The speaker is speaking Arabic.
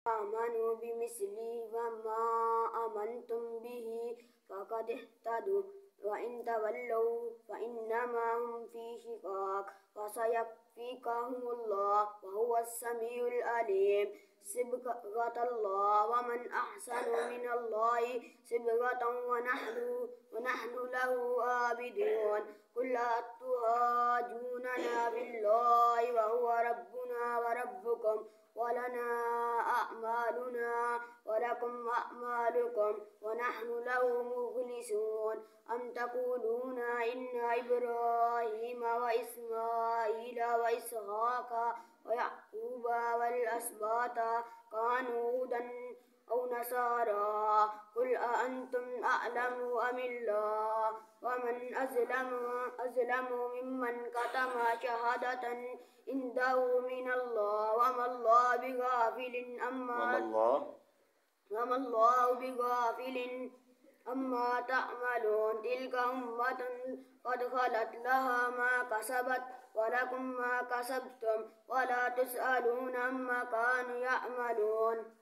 آمنوا بمثله فما آمنتم به فقد اهتدوا وإن تولوا فإنما هم في شقاق فسيكفيكهم الله وهو السميع العليم. صبغة الله ومن أحسن من الله صبغة ونحن له عابدون. قل أتحاجوننا في الله وهو ربنا وربكم ولنا أعمالنا ولكم أعمالكم ونحن له مخلصون. أم تقولون إن إبراهيم وإسماعيل وإسحاق ويعقوب والأسباط كانوا هودا أو نصارى؟ قل أأنتم أعلم أم الله؟ ومن أظلم ممن كتم شهادة عنده من الله وما الله بغافل أما تعملون. تلك أمة قد خلت لها ما كسبت ولكم ما كسبتم ولا تسألون عما كانوا يعملون.